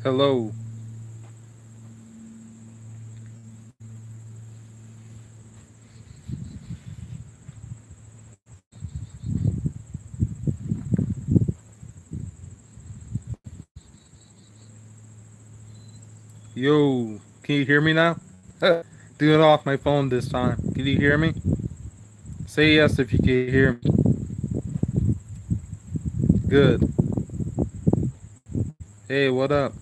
Hello. Yo, can you hear me now? Doing it off my phone this time. Can you hear me? Say yes if you can hear me. Good. Hey, what up?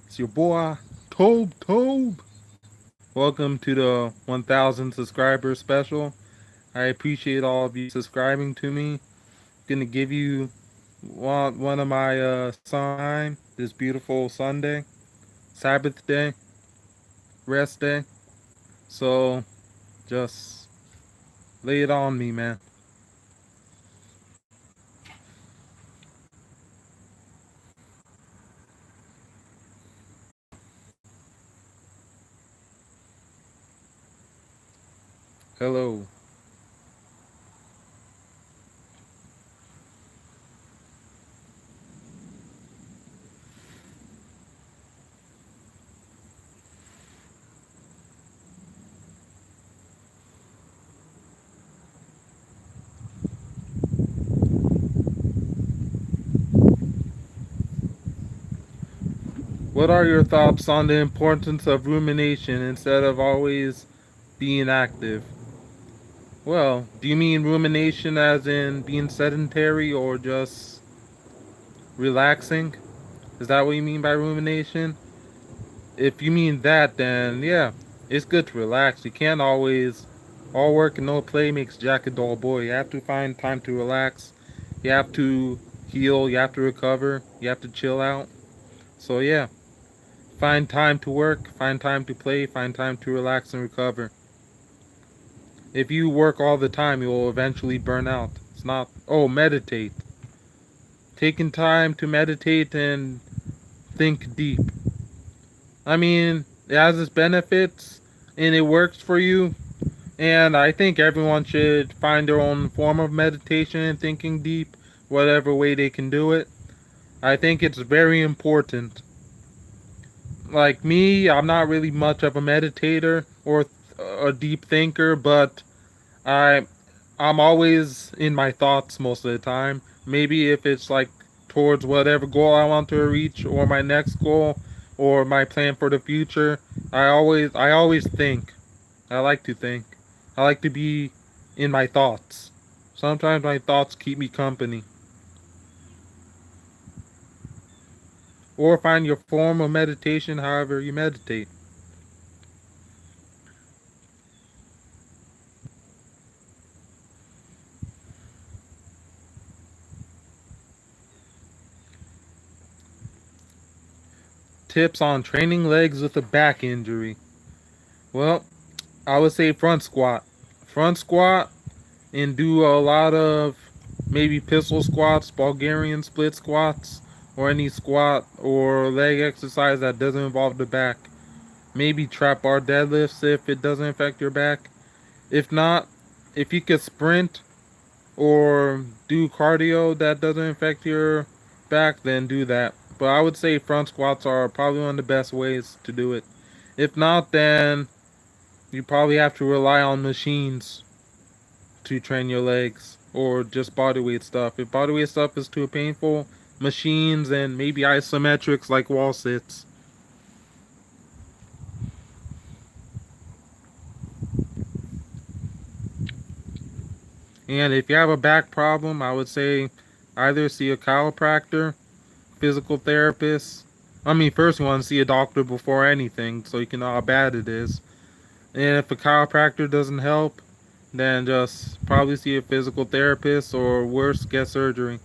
It's your boy, Tobe. Welcome to the 1000 subscriber special. I appreciate all of you subscribing to me. Gonna give you one of my sign this beautiful Sunday, Sabbath day, rest day. So just lay it on me, man. Hello. What are your thoughts on the importance of rumination instead of always being active? Well, do you mean rumination as in being sedentary or just relaxing? Is that what you mean by rumination? If you mean that, then yeah, it's good to relax. You can't always, all work and no play makes Jack a dull boy. You have to find time to relax. You have to heal. You have to recover. You have to chill out. So yeah, find time to work, find time to play, find time to relax and recover. If you work all the time, you will eventually burn out. It's not, oh, meditate. Taking time to meditate and think deep. I mean, it has its benefits and it works for you. And I think everyone should find their own form of meditation and thinking deep, whatever way they can do it. I think it's very important. Like me, I'm not really much of a meditator or a deep thinker, but I I'm always in my thoughts most of the time. Maybe if it's like towards whatever goal I want to reach or my next goal or my plan for the future, I always think. I like to think. I like to be in my thoughts. Sometimes my thoughts keep me company. Or find your form of meditation however you meditate. Tips on training legs with a back injury. Well, I would say front squat. Front squat and do a lot of maybe pistol squats, Bulgarian split squats, or any squat or leg exercise that doesn't involve the back. Maybe trap bar deadlifts if it doesn't affect your back. If not, if you could sprint or do cardio that doesn't affect your back, then do that. But I would say front squats are probably one of the best ways to do it. If not, then you probably have to rely on machines to train your legs or just bodyweight stuff. If bodyweight stuff is too painful, machines and maybe isometrics like wall sits. And if you have a back problem, I would say either see a chiropractor, physical therapist. I mean, first you want to see a doctor before anything so you can know how bad it is. And if a chiropractor doesn't help, then just probably see a physical therapist or worse, get surgery.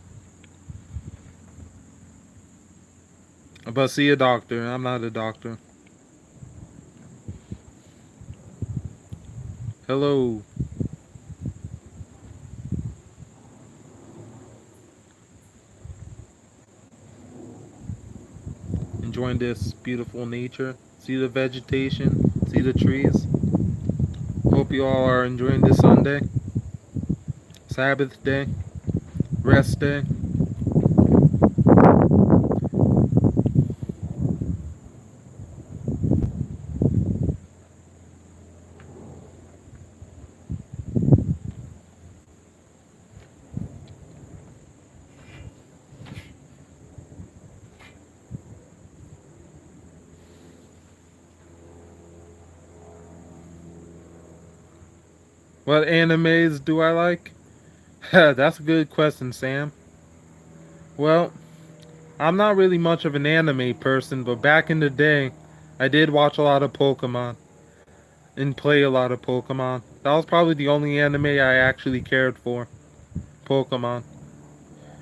But see a doctor. I'm not a doctor. Hello. Enjoying this beautiful nature. See the vegetation. See the trees. Hope you all are enjoying this Sunday. Sabbath day. Rest day. What animes do I like? That's a good question, Sam. Well, I'm not really much of an anime person, but back in the day, I did watch a lot of Pokemon and play a lot of Pokemon. That was probably the only anime I actually cared for. Pokemon.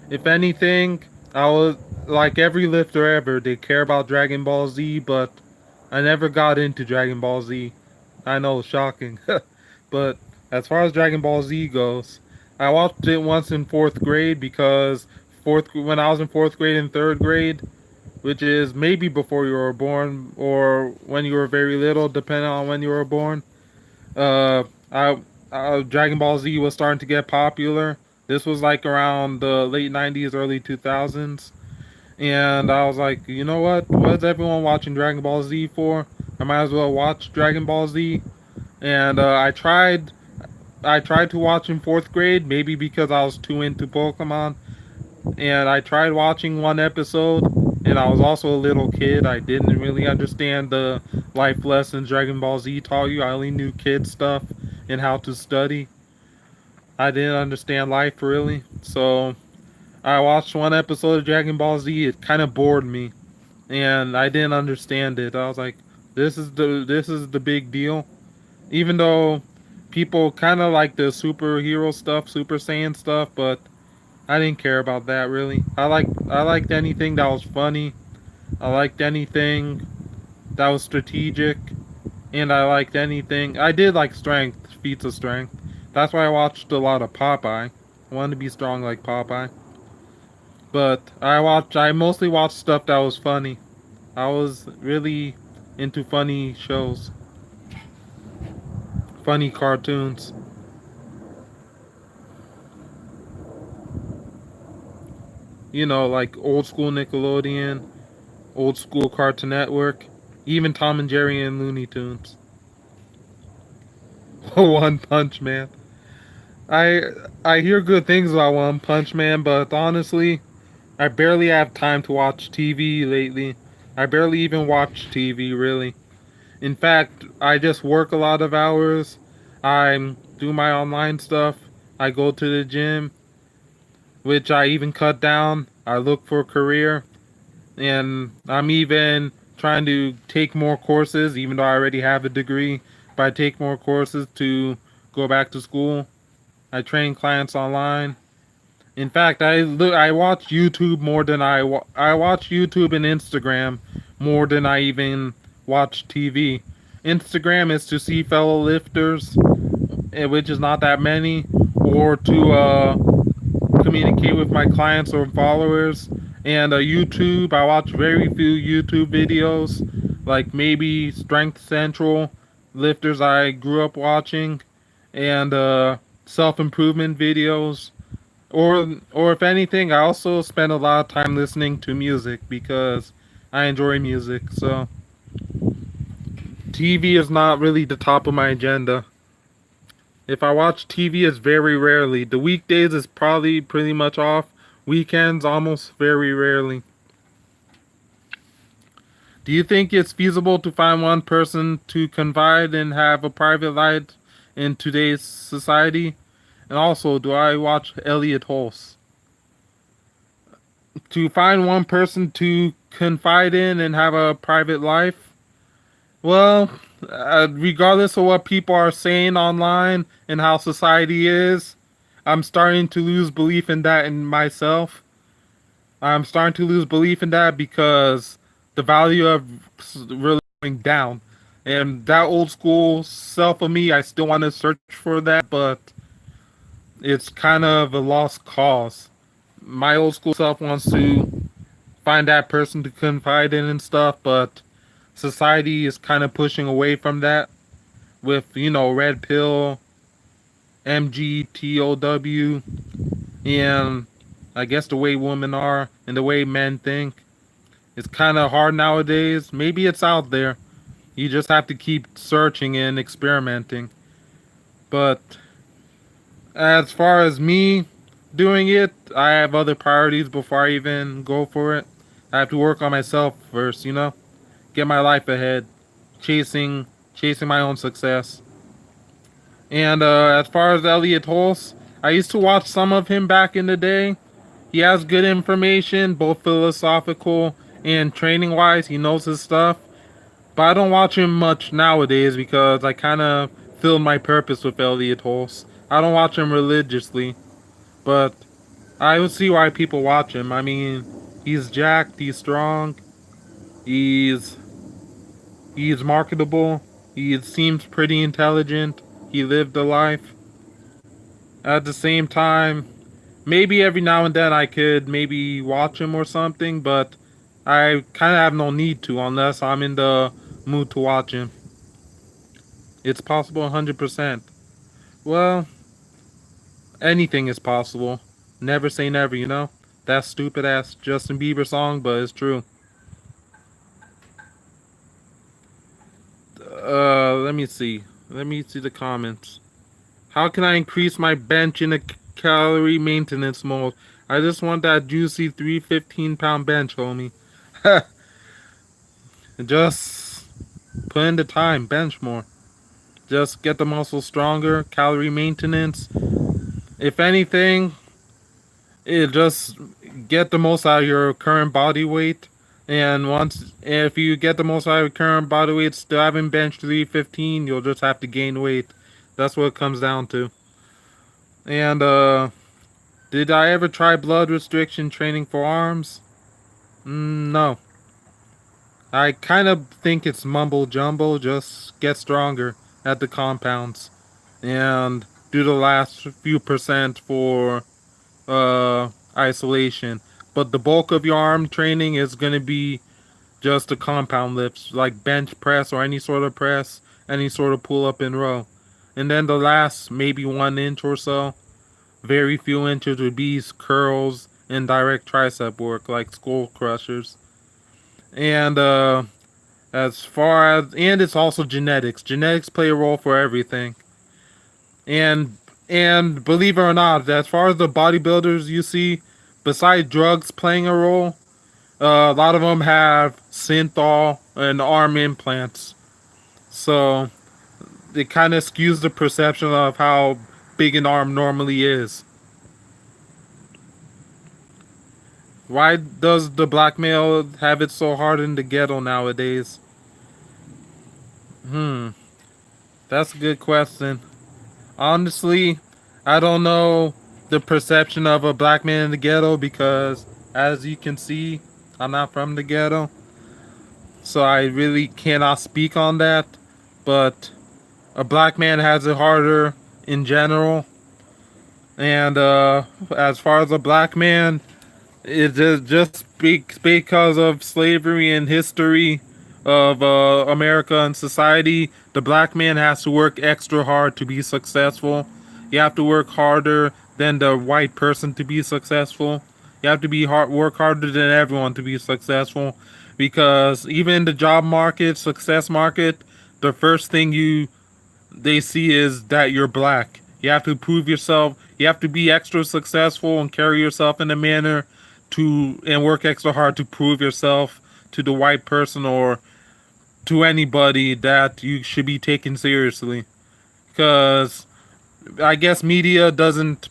If anything, I was like every lifter ever, they care about Dragon Ball Z, but I never got into Dragon Ball Z. I know, shocking. But as far as Dragon Ball Z goes, I watched it once in fourth grade because when I was in fourth grade and third grade, which is maybe before you were born or when you were very little, depending on when you were born. Uh, I Dragon Ball Z was starting to get popular. This was like around the late '90s, early 2000s, and I was like, you know what? What's everyone watching Dragon Ball Z for? I might as well watch Dragon Ball Z. And I tried to watch in fourth grade, maybe because I was too into Pokemon. And I tried watching one episode, and I was also a little kid. I didn't really understand the life lessons Dragon Ball Z taught you. I only knew kid stuff and how to study. I didn't understand life really. So I watched one episode of Dragon Ball Z. It kind of bored me, and I didn't understand it. I was like, this is the big deal. Even though people kind of like the superhero stuff, Super Saiyan stuff, but I didn't care about that really. I liked anything that was funny. I liked anything that was strategic, and I liked anything. I did like strength, feats of strength. That's why I watched a lot of Popeye. I wanted to be strong like Popeye. But I mostly watched stuff that was funny. I was really into funny shows, funny cartoons. You know, like old school Nickelodeon, old school Cartoon Network, even Tom and Jerry and Looney Tunes. One Punch Man. I I hear good things about One Punch Man, but honestly, I barely have time to watch TV lately. I barely even watch TV really. In fact, I just work a lot of hours. I do my online stuff. I go to the gym, which I even cut down. I look for a career, and I'm even trying to take more courses, even though I already have a degree. But I take more courses to go back to school. I train clients online. In fact, I watch YouTube more than I watch YouTube and Instagram more than I even watch TV. Instagram is to see fellow lifters, which is not that many, or to communicate with my clients or followers. And YouTube, I watch very few YouTube videos, like maybe Strength Central, lifters I grew up watching, and self improvement videos. Or if anything, I also spend a lot of time listening to music because I enjoy music. So TV is not really the top of my agenda. If I watch TV, it's very rarely. The weekdays is probably pretty much off. Weekends, almost very rarely. Do you think it's feasible to find one person to confide and have a private life in today's society? And also, do I watch Elliot Hulse? To find one person to confide in and have a private life? Well, regardless of what people are saying online and how society is, I'm starting to lose belief in that in myself. I'm starting to lose belief in that because the value of really going down. And that old school self of me, I still want to search for that, but it's kind of a lost cause. My old school self wants to find that person to confide in and stuff, but society is kind of pushing away from that with, you know, red pill, MGTOW, and I guess the way women are and the way men think. It's kind of hard nowadays. Maybe it's out there. You just have to keep searching and experimenting. But as far as me doing it, I have other priorities before I even go for it. I have to work on myself first, you know? Get my life ahead. Chasing my own success. And as far as Elliot Hulse, I used to watch some of him back in the day. He has good information, both philosophical and training wise. He knows his stuff. But I don't watch him much nowadays because I kind of filled my purpose with Elliot Hulse. I don't watch him religiously, but I would see why people watch him. I mean, he's jacked, he's strong, he's he's marketable, he seems pretty intelligent, he lived a life. At the same time, maybe every now and then I could maybe watch him or something, but I kind of have no need to unless I'm in the mood to watch him. It's possible 100%. Well, anything is possible. Never say never, you know? That stupid ass Justin Bieber song, but it's true. Let me see. Let me see the comments. How can I increase my bench in a calorie maintenance mode? I just want that juicy 315-pound bench, homie. Just put in the time, bench more. Just get the muscles stronger, calorie maintenance. If anything, it just get the most out of your current body weight. And once, if you get the most out of your current body weight, still having bench 315, you'll just have to gain weight. That's what it comes down to. And did I ever try blood restriction training for arms? No. I kind of think it's mumble jumble. Just get stronger at the compounds and do the last few percent for isolation. But the bulk of your arm training is going to be just the compound lifts, like bench press or any sort of press, any sort of pull up and row. And then the last maybe 1 inch or so, very few inches would be curls and direct tricep work, like skull crushers. And as far as, and it's also genetics. Genetics play a role for everything. And believe it or not, as far as the bodybuilders you see, besides drugs playing a role, a lot of them have synthol and arm implants. So it kind of skews the perception of how big an arm normally is. Why does the black male have it so hard in the ghetto nowadays? Hmm, that's a good question. Honestly, I don't know the perception of a black man in the ghetto because, as you can see, I'm not from the ghetto. So I really cannot speak on that. But a black man has it harder in general. And as far as a black man, it's just because of slavery and history of America and society. The black man has to work extra hard to be successful. You have to work harder than the white person to be successful. You have to work harder than everyone to be successful, because even in the job market, success market, the first thing they see is that you're black. You have to prove yourself. You have to be extra successful and carry yourself in a manner to and work extra hard to prove yourself to the white person or to anybody that you should be taken seriously. Because I guess media doesn't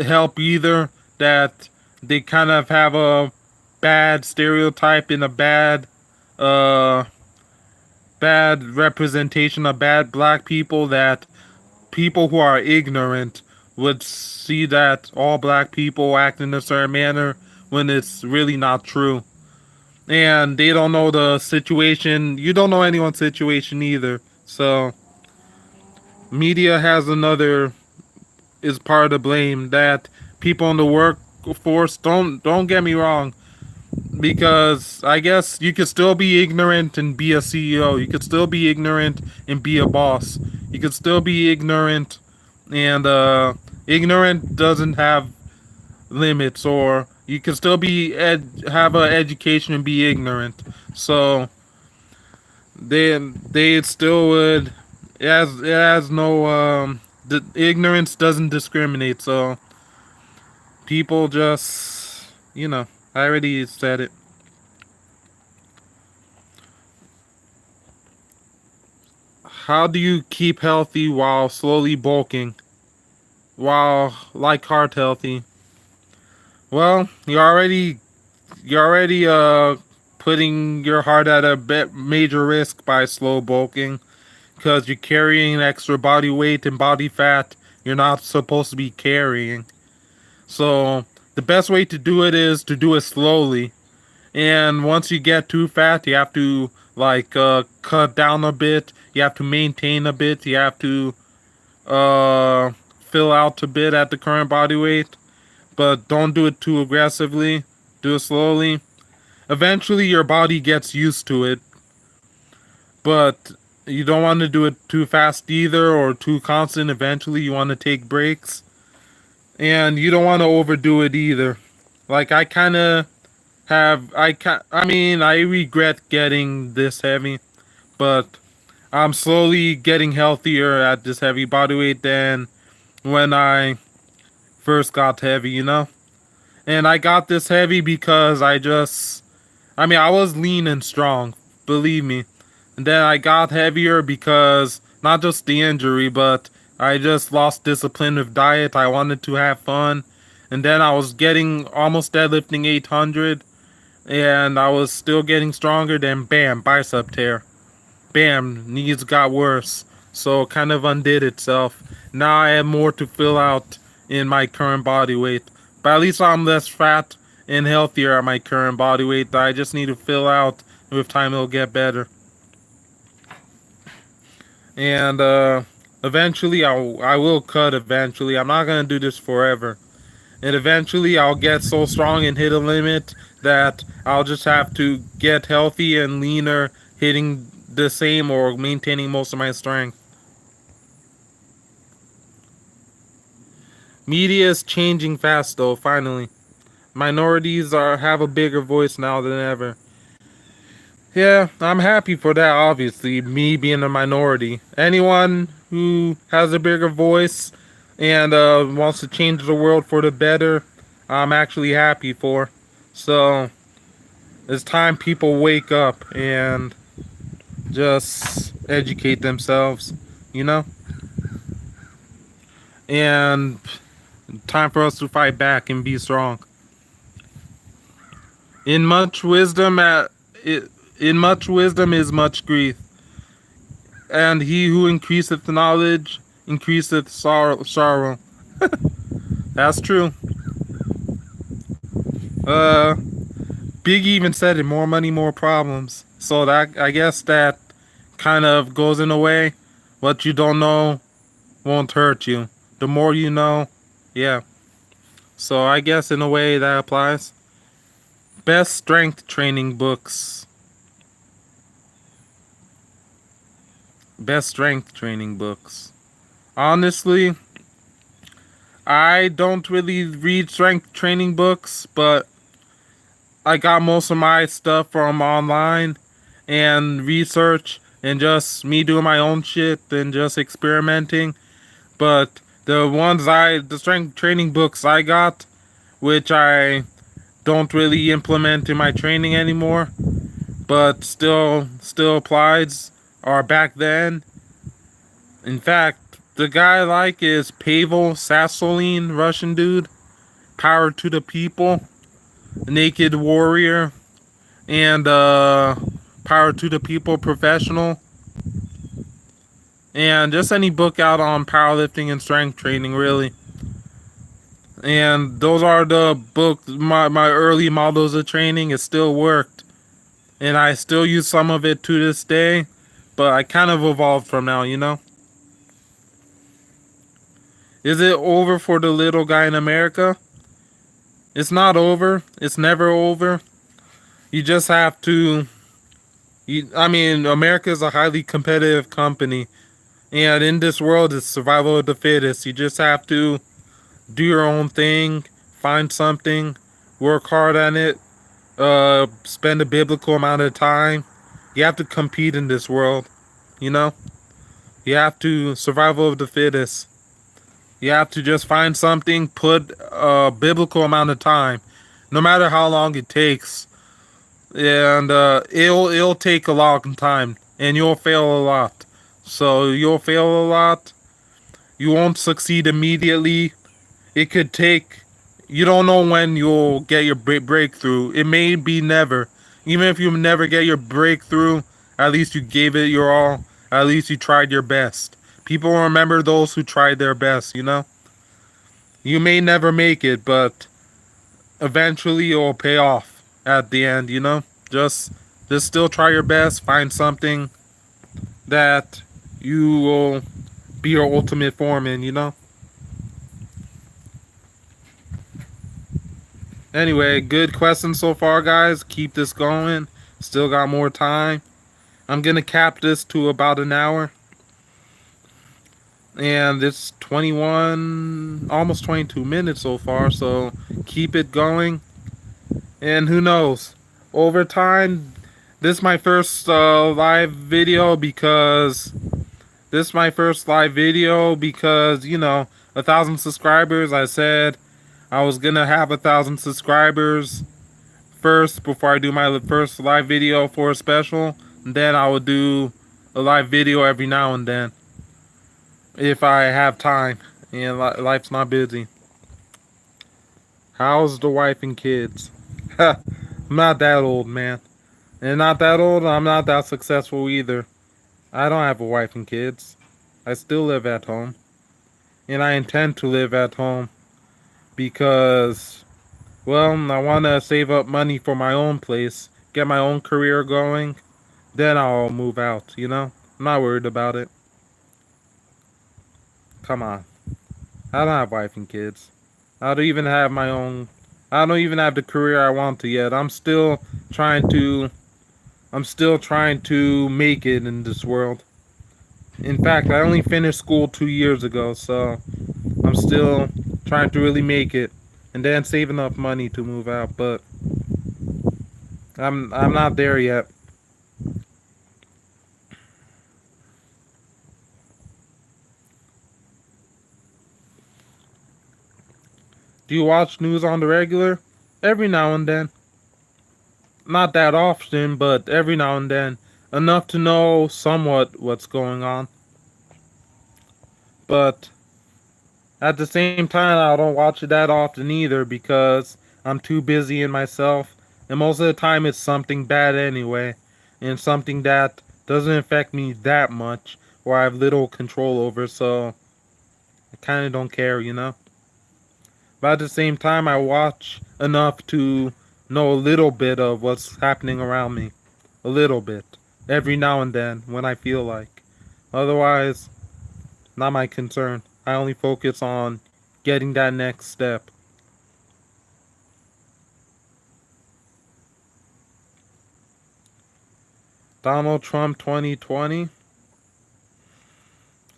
help either. That they kind of have a bad stereotype and a uh bad representation of bad black people, that people who are ignorant would see that all black people act in a certain manner when it's really not true. And they don't know the situation. You don't know anyone's situation either. So media has another is part of the blame, that people in the workforce, don't get me wrong, because I guess you could still be ignorant and be a CEO. You could still be ignorant and be a boss. You could still be ignorant, and ignorant doesn't have limits. Or you could still have an education and be ignorant. So they still would. It has no the ignorance doesn't discriminate. So people just, I already said it. How do you keep healthy while slowly bulking? While like heart healthy? Well, you're already putting your heart at a major risk by slow bulking because you're carrying extra body weight and body fat you're not supposed to be carrying. So the best way to do it is to do it slowly. And once you get too fat, you have to cut down a bit. You have to maintain a bit. You have to uh fill out a bit at the current body weight, but don't do it too aggressively. Do it slowly. Eventually, your body gets used to it, but you don't want to do it too fast either or too constant. Eventually, you want to take breaks, and you don't want to overdo it either. Like I kind of I mean, I regret getting this heavy, but I'm slowly getting healthier at this heavy body weight than when I first got heavy. And I got this heavy because I mean, I was lean and strong, believe me. And then I got heavier because not just the injury, but I just lost discipline with diet. I wanted to have fun. And then I was getting almost deadlifting 800, and I was still getting stronger. Then bam, bicep tear. Bam, knees got worse. So it kind of undid itself. Now I have more to fill out in my current body weight. But at least I'm less fat and healthier at my current body weight. I just need to fill out. With time it'll get better. And eventually I will cut eventually. I'm not gonna do this forever. And eventually I'll get so strong and hit a limit that I'll just have to get healthy and leaner, hitting the same or maintaining most of my strength. Media is changing fast though, finally. Minorities have a bigger voice now than ever. Yeah, I'm happy for that, obviously, me being a minority. Anyone who has a bigger voice and wants to change the world for the better, I'm actually happy for. So, it's time people wake up and just educate themselves, you know? And time for us to fight back and be strong. In much wisdom, in much wisdom is much grief, and he who increaseth knowledge increaseth sorrow. That's true. Uh, Big even said it: more money, more problems. So that I guess that kind of goes in a way. What you don't know won't hurt you. The more you know, yeah. So I guess in a way that applies. Best strength training books. Best strength training books. Honestly, I don't really read strength training books, but I got most of my stuff from online and research and just me doing my own shit and just experimenting. But the strength training books I got, which I don't really implement in my training anymore, but still applies, are back then. In fact, the guy I like is Pavel Sasolin, Russian dude. Power to the People, Naked Warrior, and Power to the People Professional. And just any book out on powerlifting and strength training, really. And those are the books, my early models of training. It still worked. And I still use some of it to this day. But I kind of evolved from now. Is it over for the little guy in America? It's not over. It's never over. You just have to... I mean, America is a highly competitive company. And in this world, it's survival of the fittest. You just have to do your own thing, find something, work hard on it, spend a biblical amount of time. You have to compete in this world, you know? You have to survival of the fittest. You have to just find something, put a biblical amount of time, no matter how long it takes. And it'll take a long time, and you'll fail a lot. So you'll fail a lot. You won't succeed immediately. It could take, you don't know when you'll get your breakthrough. It may be never. Even if you never get your breakthrough, at least you gave it your all. At least you tried your best. People remember those who tried their best, you know? You may never make it, but eventually it will pay off at the end, you know? Just just still try your best, find something that you will be your ultimate form in, you know? Anyway, good question so far, guys. Keep this going. Still got more time. I'm gonna cap this to about an hour. And it's 21, almost 22 minutes so far, so keep it going. And who knows? Over time, this is my first live video because you know, 1,000 subscribers. I said I was gonna have 1,000 subscribers first before I do my first live video for a special. And then I will do a live video every now and then if I have time and life's not busy. How's the wife and kids? I'm not that old, man. And not that old, I'm not that successful either. I don't have a wife and kids. I still live at home. And I intend to live at home because, well, I want to save up money for my own place, get my own career going. Then I'll move out, you know? I'm not worried about it. Come on. I don't have wife and kids. I don't even have my own. I don't even have the career I want to yet. I'm still trying to make it in this world. In fact, I only finished school 2 years ago, so I'm still trying to really make it and then save enough money to move out, but I'm not there yet. Do you watch news on the regular? Every now and then. Not that often, but every now and then. Enough to know somewhat what's going on. But at the same time, I don't watch it that often either because I'm too busy in myself. And most of the time, it's something bad anyway. And something that doesn't affect me that much or I have little control over. So I kind of don't care, you know? But at the same time, I watch enough to know a little bit of what's happening around me. A little bit. Every now and then when I feel like. Otherwise, not my concern. I only focus on getting that next step. Donald Trump 2020?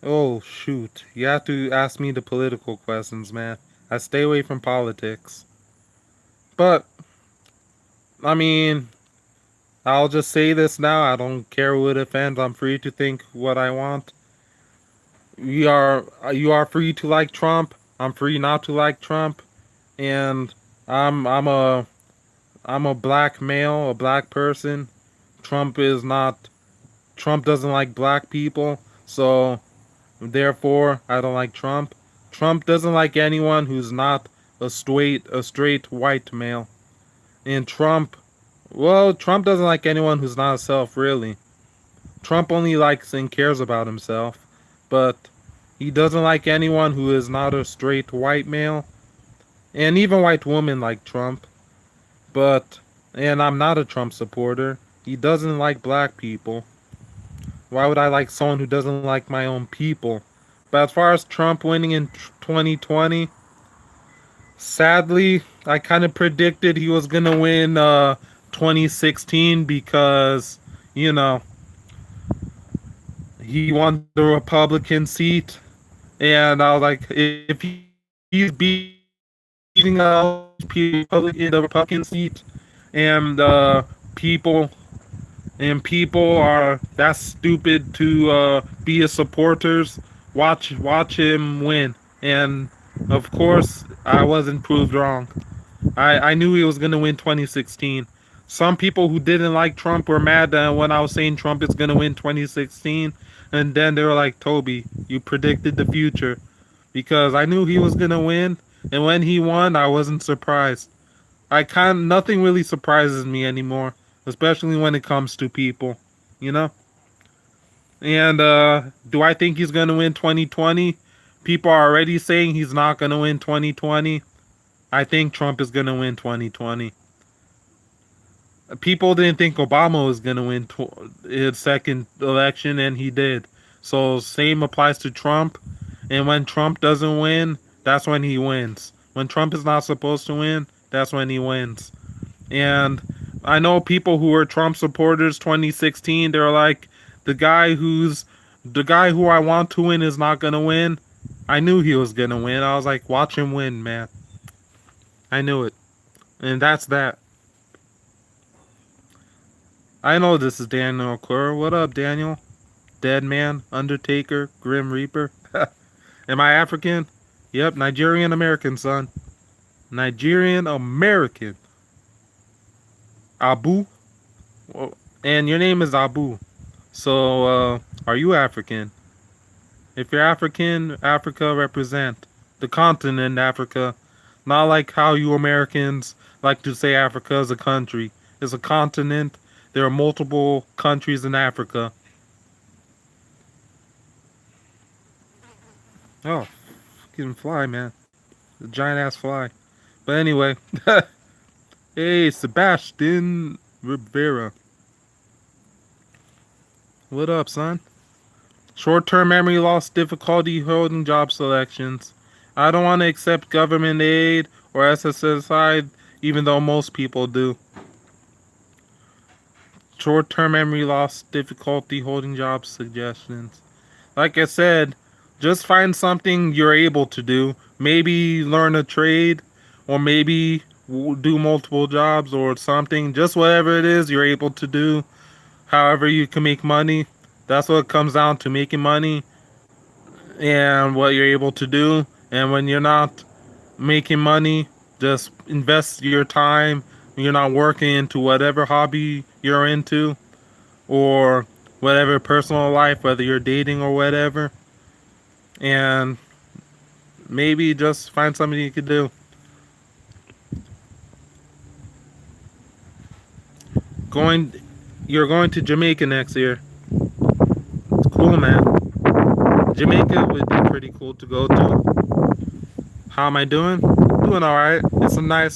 Oh, shoot. You have to ask me the political questions, man. I stay away from politics. But, I mean, I'll just say this now. I don't care who it offends. I'm free to think what I want. You are free to like Trump. I'm free not to like Trump. And I'm a black male, a black person. Trump is not Trump doesn't like black people. So therefore I don't like Trump. Trump doesn't like anyone who's not a straight white male. And Trump doesn't like anyone who's not himself, really. Trump only likes and cares about himself, but he doesn't like anyone who is not a straight white male, and even white women like Trump. But, and I'm not a Trump supporter. He doesn't like black people. Why would I like someone who doesn't like my own people? But as far as Trump winning in 2020, sadly, I kind of predicted he was going to win 2016 because, you know, he won the Republican seat. And I was like, if he's beating out people in the Republican seat and people are that stupid to be his supporters, watch him win. And of course, I wasn't proved wrong. I knew he was going to win 2016. Some people who didn't like Trump were mad that when I was saying Trump is going to win 2016. And then they were like, Toby, you predicted the future. Because I knew he was going to win. And when he won, I wasn't surprised. Nothing really surprises me anymore. Especially when it comes to people. You know? And do I think he's going to win 2020? People are already saying he's not going to win 2020. I think Trump is going to win 2020. People didn't think Obama was going to win his second election, and he did. So same applies to Trump. And when Trump doesn't win, that's when he wins. When Trump is not supposed to win, that's when he wins. And I know people who were Trump supporters 2016, they're like, the guy who I want to win is not going to win. I knew he was going to win. I was like, watch him win, man. I knew it. And that's that. I know this is Daniel Clur. What up, Daniel? Dead Man, Undertaker, Grim Reaper. Am I African? Yep, Nigerian American, son. Nigerian American. Abu. And your name is Abu. So, are you African? If you're African, Africa represent. The continent Africa. Not like how you Americans like to say Africa is a country. It's a continent. There are multiple countries in Africa. Oh, fucking fly, man. A giant ass fly. But anyway. Hey, Sebastian Rivera. What up, son? Short-term memory loss, difficulty holding job selections. I don't want to accept government aid or SSSI, even though most people do. Short-term memory loss, difficulty holding job suggestions. Like I said, just find something you're able to do. Maybe learn a trade, or maybe do multiple jobs or something. Just whatever it is you're able to do. However you can make money. That's what it comes down to, making money and what you're able to do. And when you're not making money, just invest your time. You're not working into whatever hobby you're into or whatever personal life, whether you're dating or whatever. And maybe just find something you could do. You're going to Jamaica next year. It's cool, man. Jamaica would be pretty cool to go to. How am I doing? Doing alright. It's a nice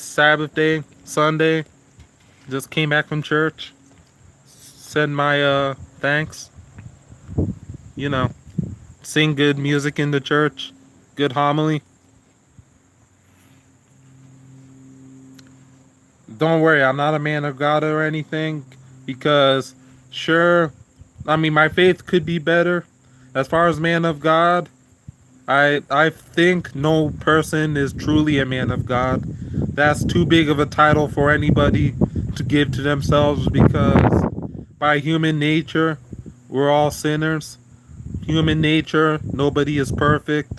Sabbath day, Sunday. Just came back from church. Said my thanks. You know, sing good music in the church. Good homily. Don't worry, I'm not a man of God or anything. Because, sure, I mean, my faith could be better. As far as man of God, I think no person is truly a man of God. That's too big of a title for anybody to give to themselves because by human nature, we're all sinners. Human nature, nobody is perfect.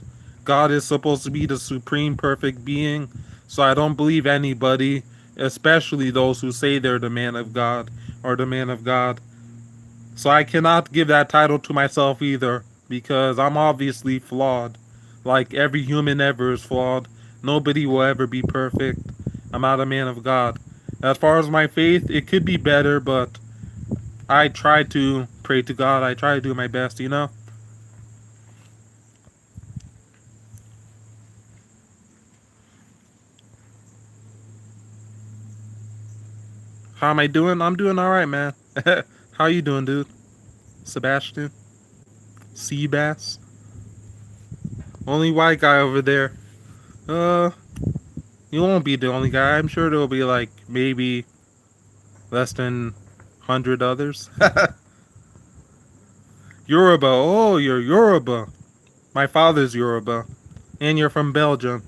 God is supposed to be the supreme perfect being. So I don't believe anybody, especially those who say they're the man of God or the man of God. So I cannot give that title to myself either because I'm obviously flawed. Like every human ever is flawed. Nobody will ever be perfect. I'm not a man of God. As far as my faith, it could be better, but I try to pray to God. I try to do my best, you know? How am I doing? I'm doing alright, man. How you doing, dude? Sebastian? Seabass? Only white guy over there. Uh, you won't be the only guy. I'm sure there'll be like maybe less than 100 others. Yoruba. Oh, you're Yoruba. My father's Yoruba. And you're from Belgium.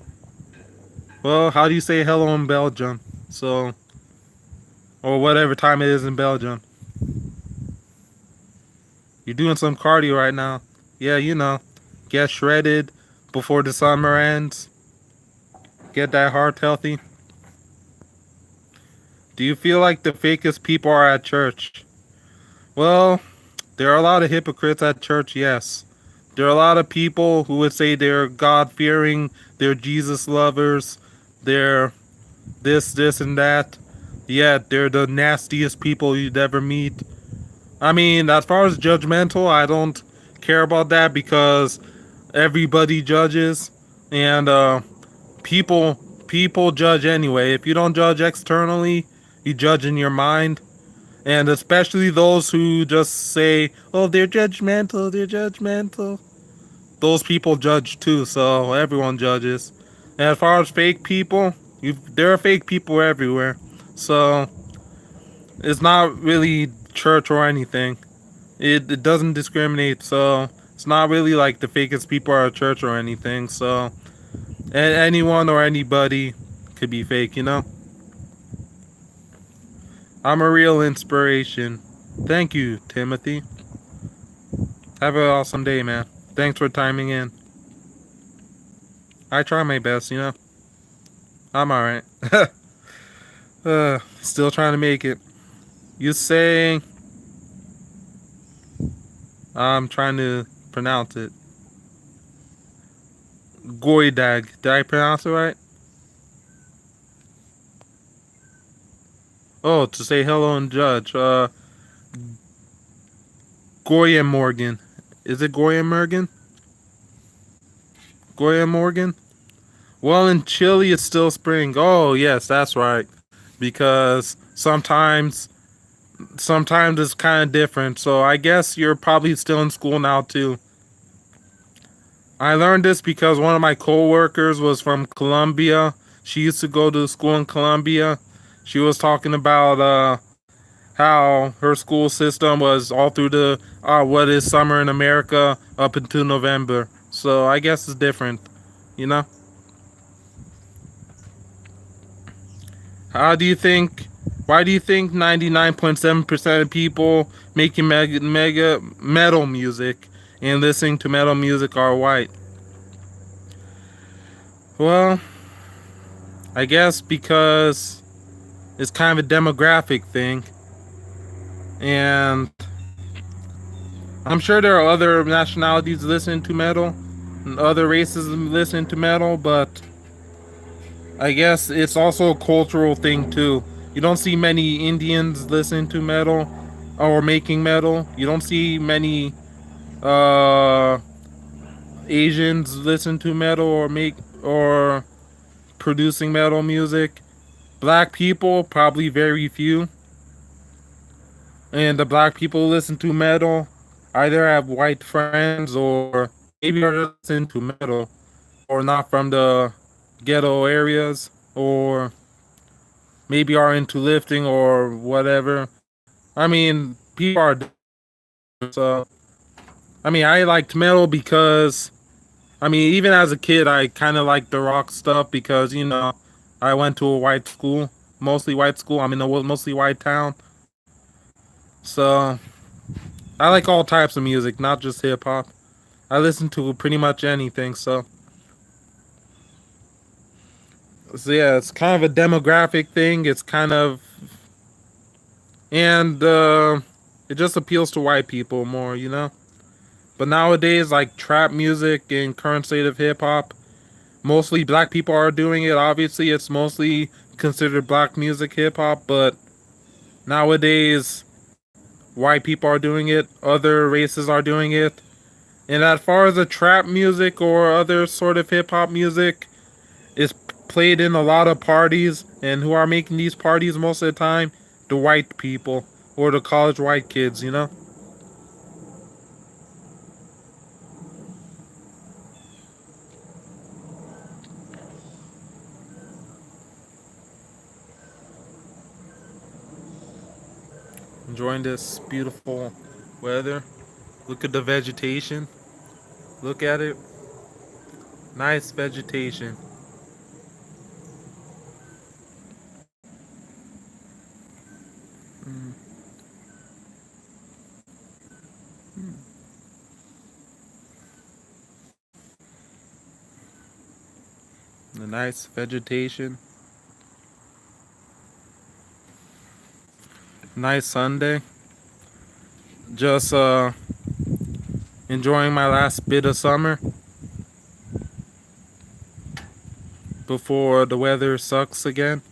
Well, how do you say hello in Belgium? So, or whatever time it is in Belgium. You're doing some cardio right now. Yeah, you know. Get shredded before the summer ends. Get that heart healthy. Do you feel like the fakest people are at church? Well, there are a lot of hypocrites at church, yes. There are a lot of people who would say they're God fearing, they're Jesus lovers, they're this, and that. Yet they're the nastiest people you'd ever meet. I mean, as far as judgmental, I don't care about that because everybody judges, and people people judge anyway. If you don't judge externally, you judge in your mind. And especially those who just say, "Oh, they're judgmental, they're judgmental." Those people judge too, so everyone judges. And as far as fake people, there are fake people everywhere. So it's not really church or anything. It doesn't discriminate, so it's not really like the fakest people are at church or anything. So anyone or anybody could be fake, you know? I'm a real inspiration. Thank you, Timothy. Have an awesome day, man. Thanks for timing in. I try my best, you know? I'm alright. Still trying to make it. You say... I'm trying to pronounce it. Goidag. Did I pronounce it right? Oh, to say hello and judge. Goya Morgan. Is it Goya Morgan? Goya Morgan? Well, in Chile, it's still spring. Oh, yes, that's right. Because sometimes it's kind of different. So I guess you're probably still in school now too. I learned this because one of my coworkers was from Colombia. She used to go to school in Colombia. She was talking about how her school system was all through the what is summer in America up until November. So I guess it's different, you know. How do you think? Why do you think 99.7% of people making mega metal music and listening to metal music are white? Well, I guess because it's kind of a demographic thing, and I'm sure there are other nationalities listening to metal, and other races listening to metal, but I guess it's also a cultural thing too. You don't see many Indians listening to metal or making metal. You don't see many uh, Asians listen to metal or make or producing metal music. Black people, probably very few. And the black people who listen to metal either have white friends or maybe are just into metal or not from the ghetto areas or maybe are into lifting or whatever. I mean, people are so. I mean, I liked metal because I mean, even as a kid, I kind of liked the rock stuff because I went to a white school, mostly white school. I'm in a mostly white town, so I like all types of music, not just hip hop. I listen to pretty much anything. So yeah, it's kind of a demographic thing. It's kind of and it just appeals to white people more, you know. But nowadays, like trap music and current state of hip hop, mostly black people are doing it. Obviously, it's mostly considered black music hip hop, but nowadays, white people are doing it. Other races are doing it. And as far as the trap music or other sort of hip hop music, it's played in a lot of parties. And who are making these parties most of the time? The white people or the college white kids, you know? Enjoying this beautiful weather. Look at the vegetation. Look at it. Nice vegetation. Mm. A nice vegetation. Nice Sunday. Just enjoying my last bit of summer before the weather sucks again.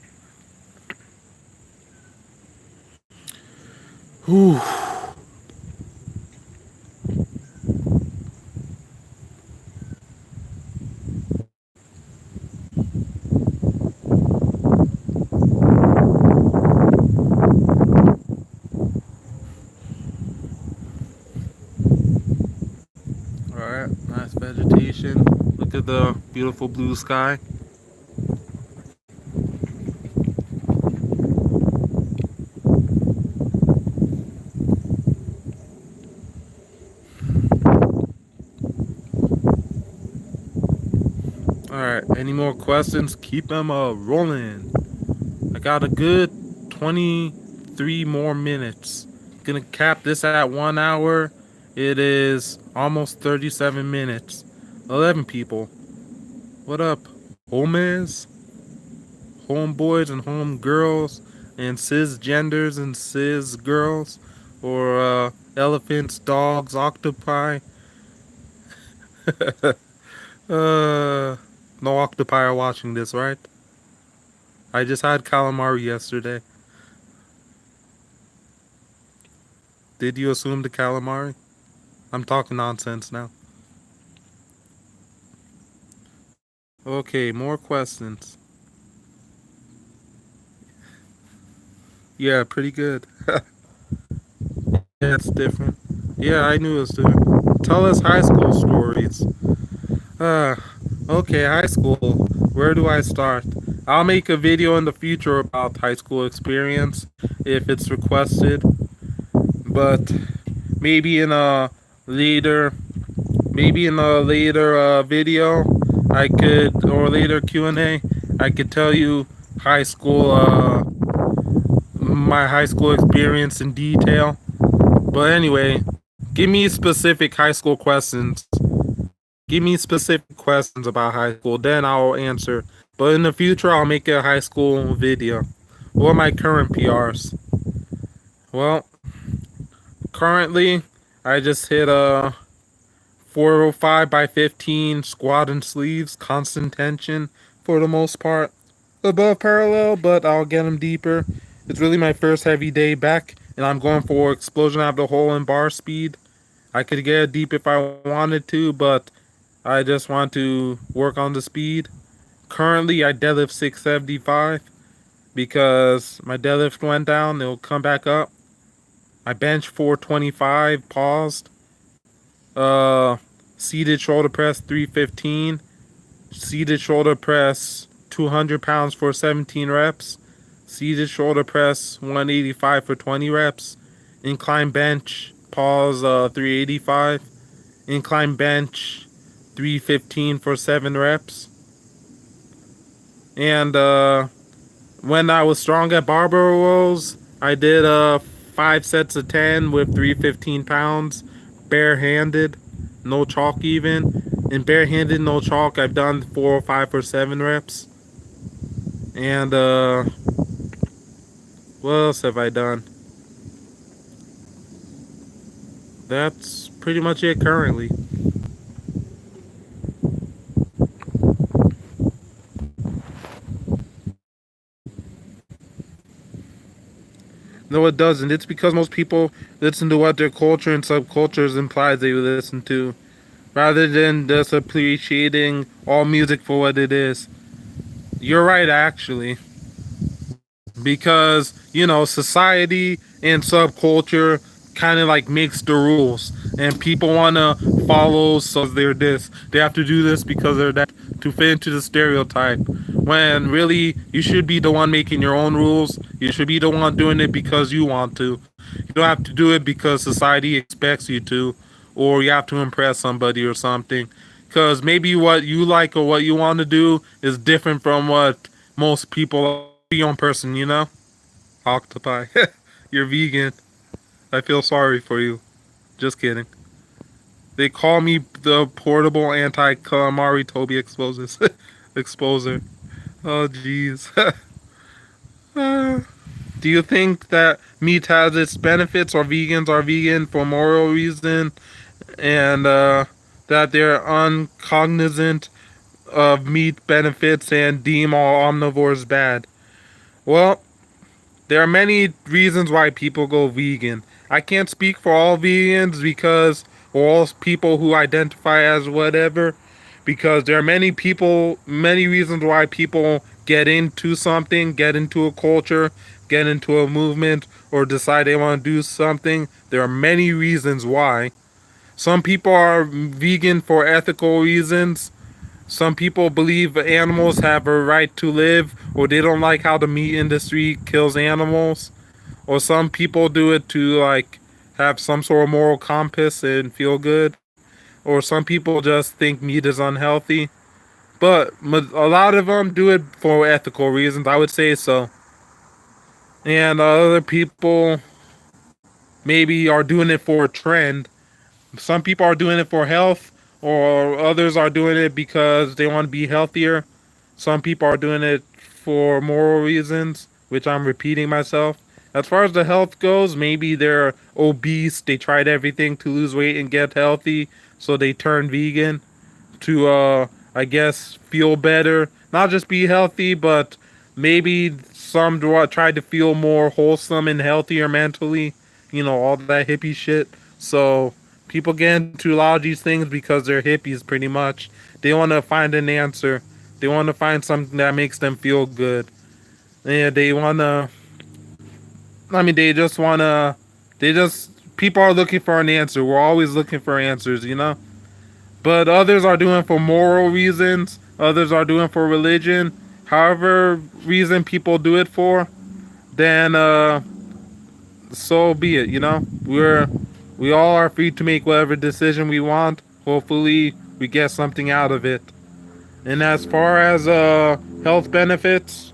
Whew. Alright, nice vegetation. Look at the beautiful blue sky. Alright, any more questions? Keep them rolling. I got a good 23 more minutes. Gonna cap this at 1 hour. It is almost 37 minutes. 11 people. What up, homies, homeboys and homegirls, and cisgenders and cis girls, or elephants, dogs, octopi? No octopi are watching this, right? I just had calamari yesterday. Did you assume the calamari? I'm talking nonsense now. Okay, more questions. Yeah, pretty good. Yeah, it's different. Yeah, I knew it was different. Tell us high school stories. Uh, okay, high school. Where do I start? I'll make a video in the future about high school experience if it's requested. But maybe in a later, video, I could, or later Q&A, I could tell you high school, my high school experience in detail. But anyway, give me specific high school questions. Give me specific questions about high school, then I'll answer. But in the future, I'll make a high school video. What are my current PRs? Well, currently, I just hit a 405 by 15 squat and sleeves, constant tension for the most part. Above parallel, but I'll get them deeper. It's really my first heavy day back, and I'm going for explosion out of the hole and bar speed. I could get it deep if I wanted to, but I just want to work on the speed. Currently, I deadlift 675 because my deadlift went down. It'll come back up. I bench 425, paused. Seated shoulder press 315. Seated shoulder press 200 pounds for 17 reps. Seated shoulder press 185 for 20 reps. Incline bench, pause 385. Incline bench 315 for 7 reps. And when I was strong at barbell rows, I did 5 sets of 10 with 315 pounds, barehanded, no chalk even. In barehanded, no chalk, I've done 4 or 5 for 7 reps. And what else have I done? That's pretty much it currently. No, it doesn't. It's because most people listen to what their culture and subcultures implies they listen to, rather than just appreciating all music for what it is. You're right, actually. Because, society and subculture kind of like makes the rules. And people want to follow, so they're this. They have to do this because they're that to fit into the stereotype. When really, you should be the one making your own rules. You should be the one doing it because you want to. You don't have to do it because society expects you to, or you have to impress somebody or something. Because maybe what you like or what you want to do is different from what most people. Be your own person, Octopi. You're vegan. I feel sorry for you. Just kidding. They call me the portable anti-calamari Toby exposes. Exposer. Oh, jeez. Uh, do you think that meat has its benefits, or vegans are vegan for moral reason, and that they're uncognizant of meat benefits and deem all omnivores bad? Well, there are many reasons why people go vegan. I can't speak for all vegans because, or all people who identify as whatever, because there are many people, many reasons why people get into something, get into a culture, get into a movement, or decide they want to do something. There are many reasons why. Some people are vegan for ethical reasons. Some people believe animals have a right to live, or they don't like how the meat industry kills animals. Or some people do it to like have some sort of moral compass and feel good. Or some people just think meat is unhealthy. But a lot of them do it for ethical reasons, I would say so. And other people maybe are doing it for a trend. Some people are doing it for health, or others are doing it because they want to be healthier. Some people are doing it for moral reasons, which I'm repeating myself. As far as the health goes, maybe they're obese, they tried everything to lose weight and get healthy, so they turn vegan to, I guess, feel better. Not just be healthy, but maybe some try to feel more wholesome and healthier mentally. You know, all that hippie shit. So people get into a lot of these things because they're hippies, pretty much. They want to find an answer. They want to find something that makes them feel good. And they want to. I mean, they just want to. They just. People are looking for an answer. We're always looking for answers, you know? But others are doing for moral reasons. Others are doing for religion. However reason people do it for, then so be it. You know, we all are free to make whatever decision we want. Hopefully, we get something out of it. And as far as health benefits,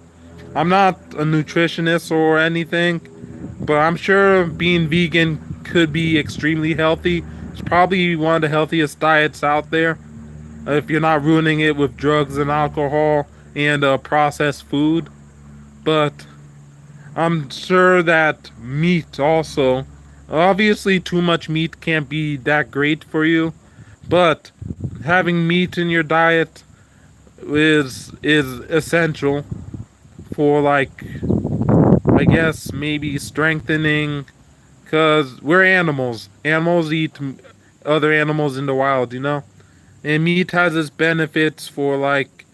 I'm not a nutritionist or anything, but I'm sure being vegan could be extremely healthy. It's probably one of the healthiest diets out there if you're not ruining it with drugs and alcohol and processed food. But I'm sure that meat also. Obviously, too much meat can't be that great for you, but having meat in your diet is essential for, like, I guess maybe strengthening, because we're animals. Animals eat other animals in the wild, you know? And meat has its benefits for, like,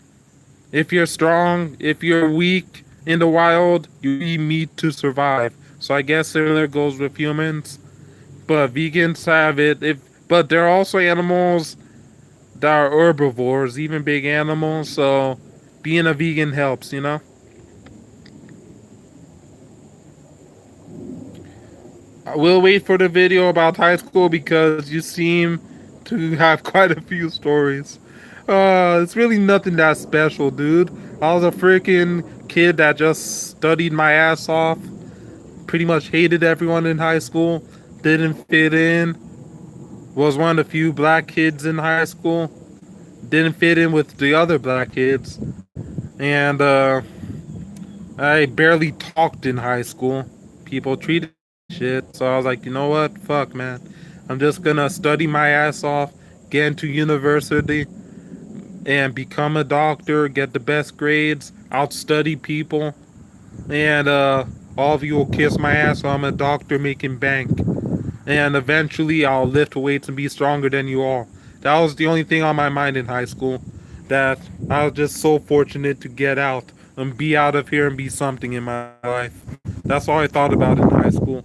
if you're strong, if you're weak in the wild, you eat meat to survive. So I guess similar goes with humans. But vegans have it. But there are also animals that are herbivores, even big animals. So being a vegan helps, you know? I will wait for the video about high school because you seem to have quite a few stories. It's really nothing that special, dude. I was a freaking kid that just studied my ass off. Pretty much hated everyone in high school. Didn't fit in. Was one of the few black kids in high school. Didn't fit in with the other black kids. And I barely talked in high school. People treated me like shit. So I was like, you know what? Fuck, man. I'm just gonna study my ass off, get into university, and become a doctor, get the best grades, outstudy people, and all of you will kiss my ass so I'm a doctor making bank. And eventually I'll lift weights and be stronger than you all. That was the only thing on my mind in high school. That I was just so fortunate to get out and be out of here and be something in my life. That's all I thought about in high school.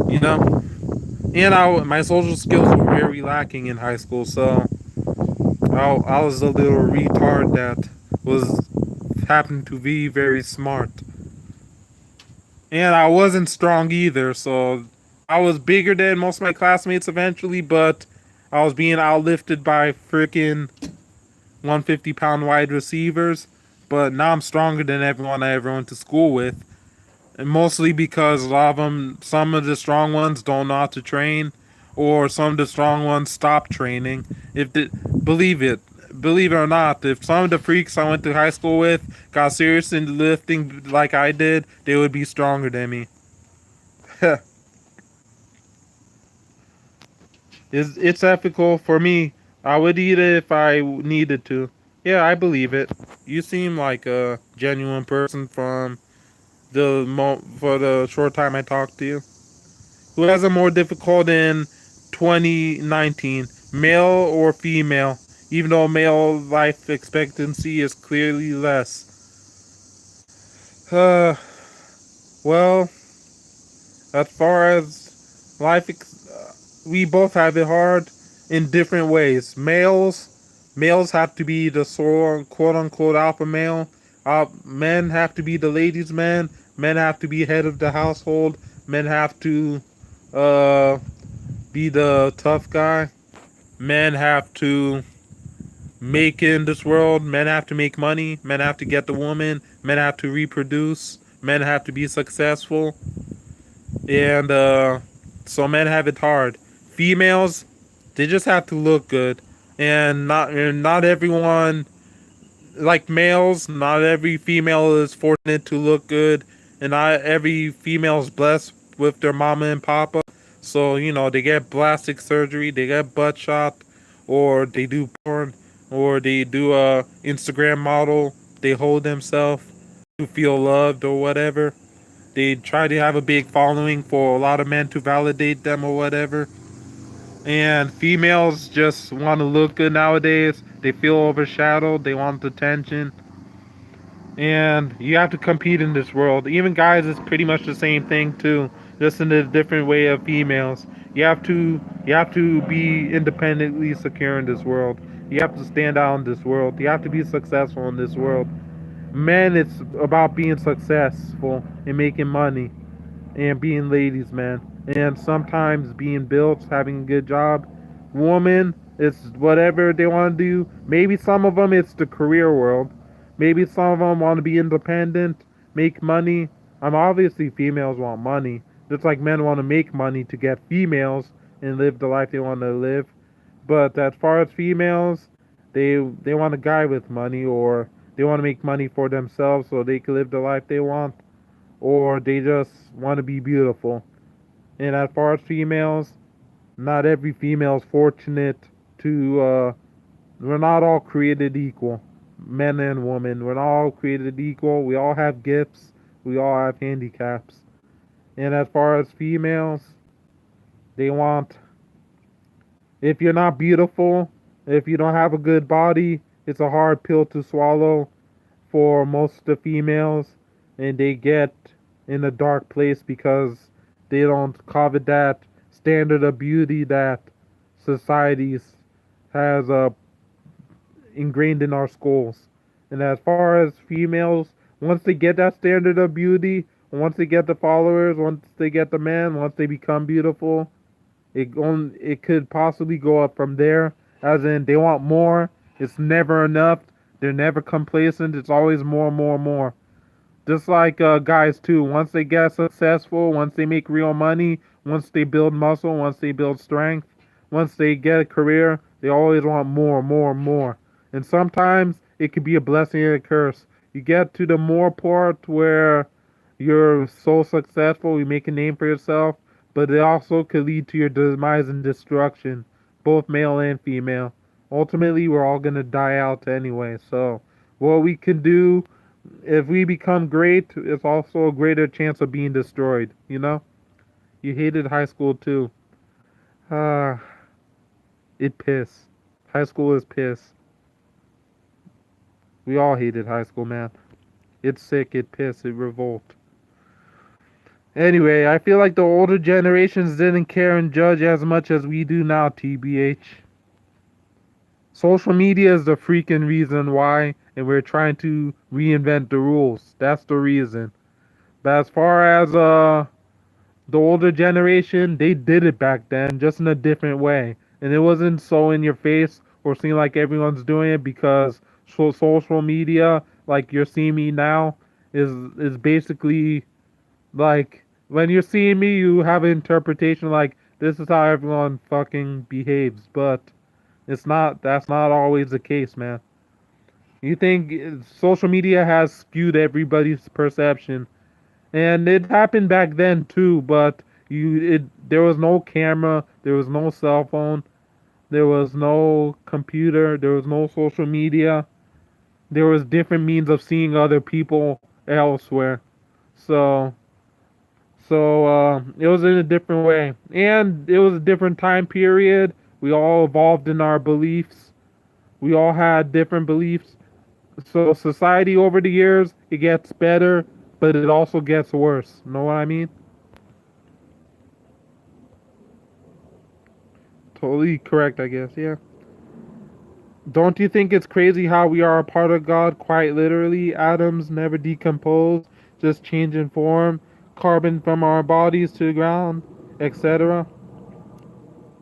You know? And my social skills were very lacking in high school, so I was a little retard that was happened to be very smart. And I wasn't strong either, so I was bigger than most of my classmates eventually, but I was being outlifted by freaking 150-pound wide receivers. But now I'm stronger than everyone I ever went to school with. And mostly because a lot of them, some of the strong ones don't know how to train, or some of the strong ones stop training. Believe it, believe it or not, if some of the freaks I went to high school with got serious in lifting like I did, they would be stronger than me. It's ethical for me. I would eat it if I needed to. Yeah, I believe it. You seem like a genuine person from for the short time I talked to you. Who has it more difficult in 2019, male or female? Even though male life expectancy is clearly less. Uh, well, as far as we both have it hard in different ways. Males have to be the sole quote unquote alpha male. Men have to be the ladies' man. Men have to be head of the household. Men have to uh, be the tough guy. Men have to make it in this world. Men have to make money. Men have to get the woman. Men have to reproduce. Men have to be successful. And so men have it hard. Females, they just have to look good, and not everyone like males. Not every female is fortunate to look good, and not every female is blessed with their mama and papa. So they get plastic surgery, they get butt shot, or they do porn, or they do a Instagram model. They hold themselves to feel loved or whatever. They try to have a big following for a lot of men to validate them or whatever. And females just want to look good nowadays. They feel overshadowed. They want attention. And you have to compete in this world. Even guys is pretty much the same thing too, just in a different way of females. You have to be independently secure in this world. You have to stand out in this world. You have to be successful in this world. Men, it's about being successful and making money and being ladies, man. And sometimes being built, having a good job. Woman, it's whatever they want to do. Maybe some of them it's the career world. Maybe some of them want to be independent, make money. Obviously females want money. Just like men want to make money to get females and live the life they want to live. But as far as females, they want a guy with money, or they want to make money for themselves so they can live the life they want, or they just want to be beautiful. And as far as females, not every female is fortunate to. We're not all created equal, men and women. We're not all created equal. We all have gifts. We all have handicaps. And as far as females, they want. If you're not beautiful, if you don't have a good body, it's a hard pill to swallow for most of the females, and they get in a dark place because they don't covet that standard of beauty that societies has ingrained in our schools. And as far as females, once they get that standard of beauty, once they get the followers, once they get the man, once they become beautiful, it could possibly go up from there. As in, they want more. It's never enough. They're never complacent. It's always more, more, more. Just like guys too. Once they get successful, once they make real money, once they build muscle, once they build strength, once they get a career, they always want more, more, more. And sometimes it could be a blessing and a curse. You get to the more part where you're so successful, you make a name for yourself, but it also could lead to your demise and destruction, both male and female. Ultimately, we're all gonna die out anyway. So, what we can do if we become great, it's also a greater chance of being destroyed. You hated high school too. Ah, it piss. High school is piss. We all hated high school, man. It's sick. It piss. It revolt. Anyway, I feel like the older generations didn't care and judge as much as we do now, TBH. Social media is the freaking reason why, and we're trying to reinvent the rules. That's the reason. But as far as the older generation, they did it back then, just in a different way, and it wasn't so in your face or seem like everyone's doing it because social media, like you're seeing me now, is basically like when you're seeing me, you have an interpretation like this is how everyone fucking behaves, but That's not always the case, man. You think social media has skewed everybody's perception, and it happened back then too. But there was no camera, there was no cell phone, there was no computer, there was no social media. There was different means of seeing other people elsewhere. So it was in a different way, and it was a different time period. We all evolved in our beliefs. We all had different beliefs. So society over the years, it gets better, but it also gets worse. Know what I mean? Totally correct, I guess. Yeah. Don't you think it's crazy how we are a part of God, quite literally? Atoms never decompose, just change in form, carbon from our bodies to the ground, etc.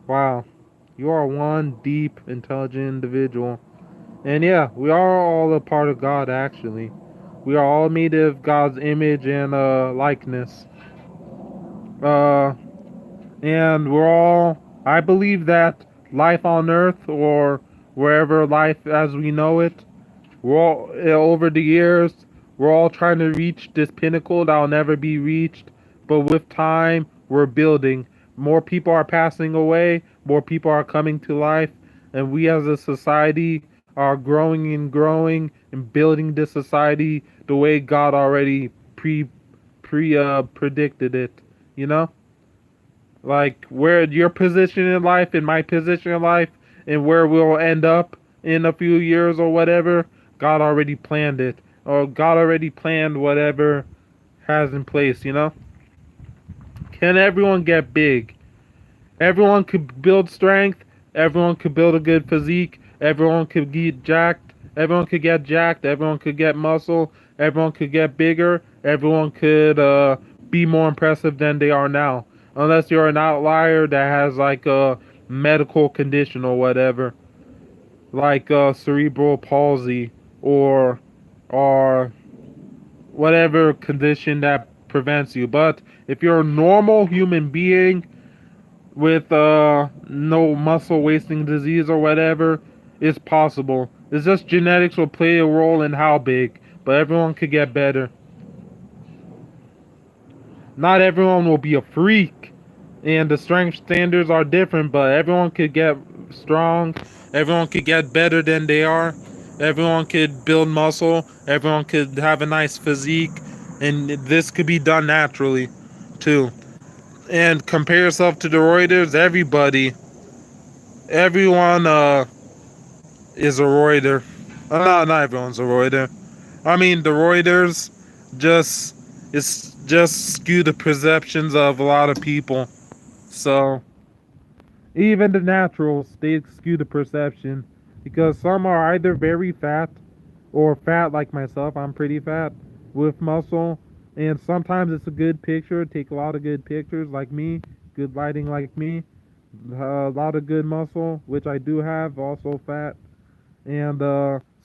Wow, you are one deep, intelligent individual. And yeah, we are all a part of God, actually. We are all made of God's image and likeness. Uh, and we're all, I believe that life on Earth or wherever life as we know it, we're all, over the years, we're all trying to reach this pinnacle that'll never be reached. But with time, we're building. More people are passing away, more people are coming to life, and we as a society are growing and building this society the way God already predicted it. You know, like where your position in life and my position in life and where we'll end up in a few years or whatever, God already planned it. Or God already planned whatever has in place, you know? Can everyone get big? Everyone could build strength, everyone could build a good physique, everyone could get jacked, everyone could get muscle, everyone could get bigger, everyone could be more impressive than they are now. Unless you're an outlier that has like a medical condition or whatever, like cerebral palsy or or whatever condition that prevents you. But if you're a normal human being with no muscle wasting disease or whatever, it's possible. It's just genetics will play a role in how big, but everyone could get better. Not everyone will be a freak, and the strength standards are different, but everyone could get strong. Everyone could get better than they are. Everyone could build muscle. Everyone could have a nice physique, and this could be done naturally, too. And compare yourself to the Reuters. Everyone is a Reuter. Not everyone's a Reuter. I mean, the Reuters just it's just skew the perceptions of a lot of people. So even the naturals they skew the perception because some are either very fat or fat like myself. I'm pretty fat with muscle, and sometimes it's a good picture. Take a lot of good pictures like me, good lighting like me, a lot of good muscle, which I do have. Also fat, and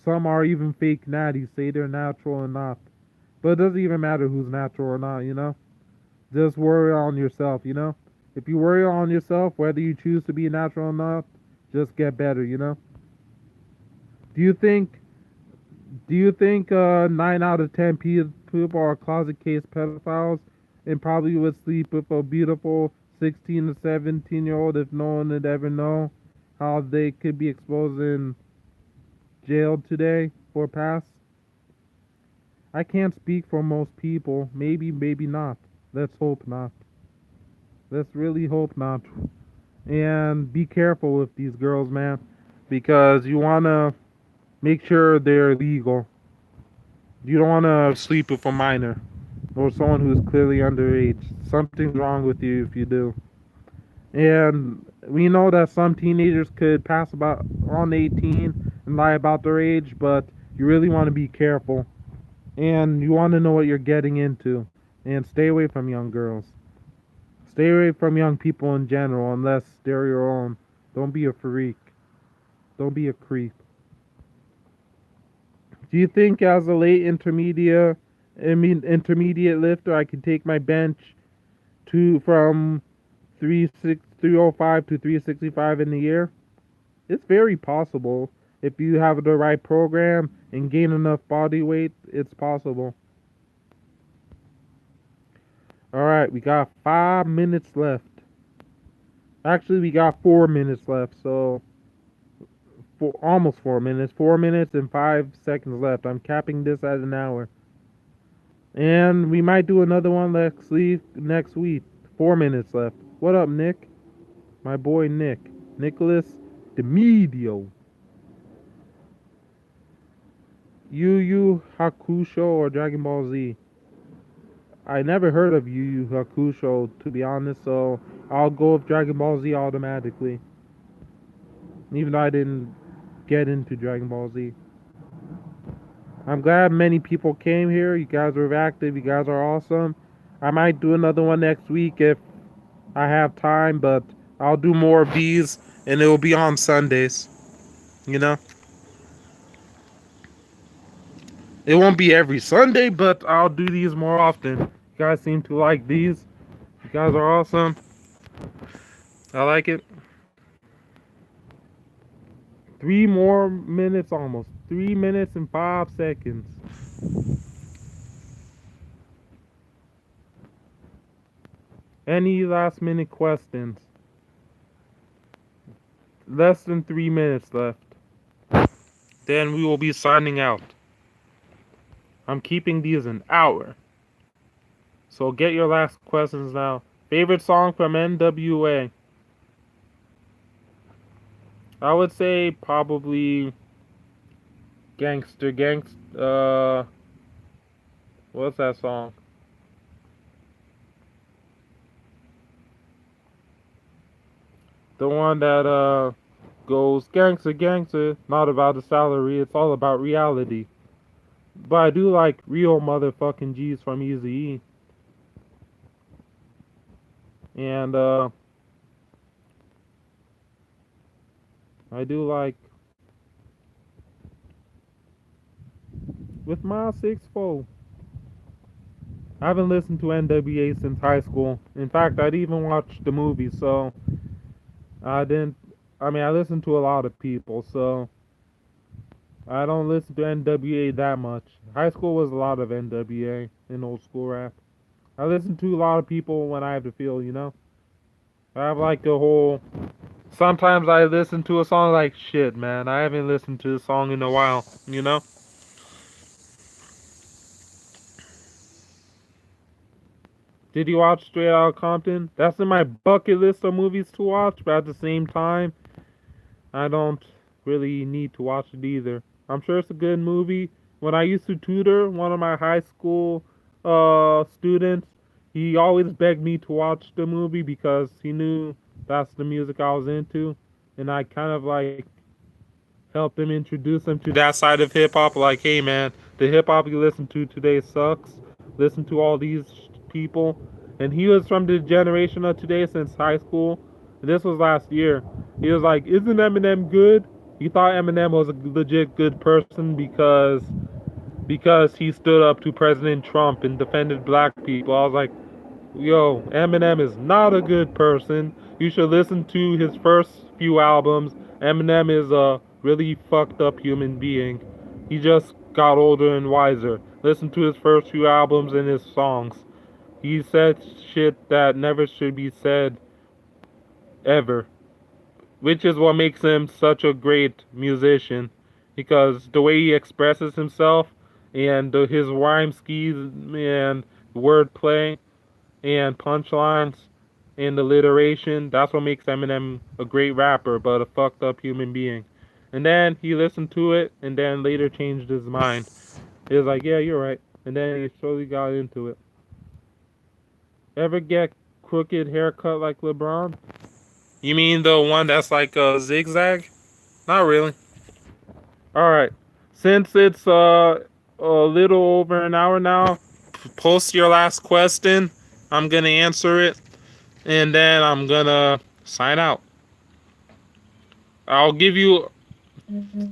some are even fake natties, say they're natural or not. But it doesn't even matter who's natural or not, you know? Just worry on yourself, you know? If you worry on yourself, whether you choose to be natural or not, just get better, you know? Do you think nine out of ten people are closet case pedophiles and probably would sleep with a beautiful 16 to 17-year-old if no one would ever know how they could be exposed and jailed today for past? I can't speak for most people. Maybe, maybe not. Let's hope not. Let's really hope not. And be careful with these girls, man, because you want to make sure they're legal. You don't want to sleep with a minor or someone who's clearly underage. Something's wrong with you if you do. And we know that some teenagers could pass about on 18 and lie about their age, but you really want to be careful. And you want to know what you're getting into. And stay away from young girls. Stay away from young people in general unless they're your own. Don't be a freak. Don't be a creep. Do you think as a intermediate lifter I can take my bench to from 305 to 365 in a year? It's very possible. If you have the right program and gain enough body weight, it's possible. Alright, we got 5 minutes left. Actually, we got 4 minutes left, so almost 4 minutes. 4 minutes and 5 seconds left. I'm capping this at an hour. And we might do another one next week. 4 minutes left. What up, Nick? My boy Nick. Nicholas DeMedio. Yu Yu Hakusho or Dragon Ball Z? I never heard of Yu Yu Hakusho, to be honest, so I'll go with Dragon Ball Z automatically. Even though I didn't get into Dragon Ball Z. I'm glad many people came here. You guys were active. You guys are awesome. I might do another one next week if I have time, but I'll do more of these, and it will be on Sundays. You know? It won't be every Sunday, but I'll do these more often. You guys seem to like these. You guys are awesome. I like it. 3 more minutes almost. 3 minutes and 5 seconds. Any last minute questions? Less than 3 minutes left. Then we will be signing out. I'm keeping these an hour. So get your last questions now. Favorite song from NWA? I would say probably Gangster. What's that song? The one that goes gangster, not about the salary, it's all about reality. But I do like Real Motherfucking G's from Eazy-E. And I do like With My 6-4. I haven't listened to NWA since high school. In fact, I'd even watched the movie, so I listened to a lot of people, so I don't listen to NWA that much. High school was a lot of NWA and old school rap. I listen to a lot of people when I have to feel, you know? I have like the whole... Sometimes I listen to a song like, shit, man, I haven't listened to a song in a while, you know? Did you watch Straight Outta Compton? That's in my bucket list of movies to watch, but at the same time, I don't really need to watch it either. I'm sure it's a good movie. When I used to tutor one of my high school students, he always begged me to watch the movie because he knew that's the music I was into, and I kind of like helped him introduce him to that side of hip hop. Like, hey man, the hip hop you listen to today sucks. Listen to all these people, and he was from the generation of today since high school. And this was last year. He was like, "Isn't Eminem good?" He thought Eminem was a legit good person because he stood up to President Trump and defended black people. I was like, yo, Eminem is not a good person. You should listen to his first few albums. Eminem is a really fucked up human being. He just got older and wiser. Listen to his first few albums and his songs. He said shit that never should be said ever, which is what makes him such a great musician, because the way he expresses himself and his rhyme skis and wordplay and punchlines and alliteration, that's what makes Eminem a great rapper, but a fucked up human being. And then he listened to it and then later changed his mind. He was like, yeah, you're right. And then he slowly got into it. Ever get crooked haircut like LeBron? You mean the one that's like a zigzag? Not really. Alright. Since it's a little over an hour now, post your last question. I'm gonna answer it. And then I'm gonna sign out. I'll give you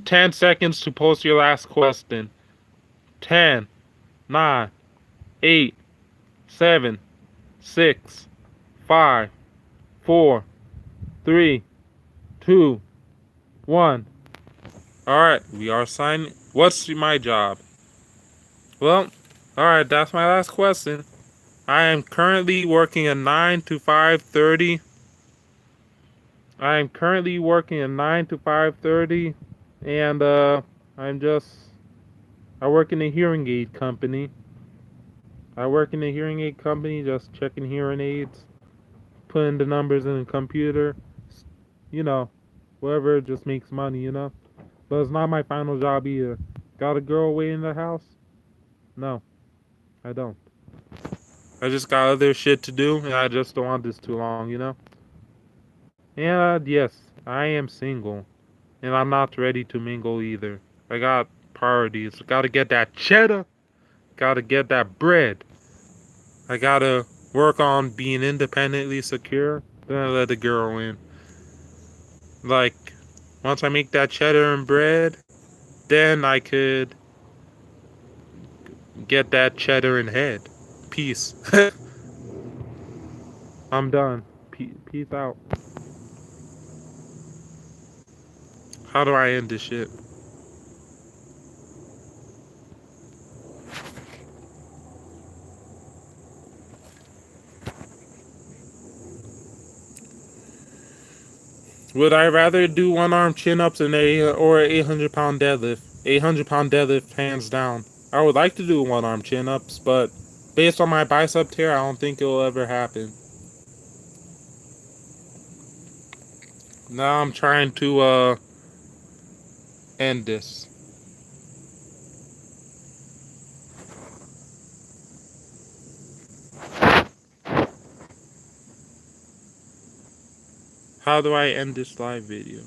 10 seconds to post your last question. 10, 9, 8, 7, 6, 5, 4, 3, 2, 1. Alright, we are signing. What's my job? Well, alright, that's my last question. I am currently working a 9 to 5:30. I am currently working a 9 to 5:30, and I'm just I work in a hearing aid company. I work in a hearing aid company, just checking hearing aids, putting the numbers in the computer. You know, whatever just makes money. But it's not my final job either. Got a girl waiting in the house? No, I don't. I just got other shit to do, and I just don't want this too long. And yes, I am single, and I'm not ready to mingle either. I got priorities. Gotta get that cheddar. Gotta get that bread. I gotta work on being independently secure. Then I let the girl in. Like, once I make that cheddar and bread, then I could get that cheddar and head. Peace. I'm done. Peace out. How do I end this shit? Would I rather do one arm chin ups or an 800-pound deadlift? 800-pound deadlift, hands down. I would like to do one arm chin ups, but based on my bicep tear, I don't think it will ever happen. Now I'm trying to end this. How do I end this live video?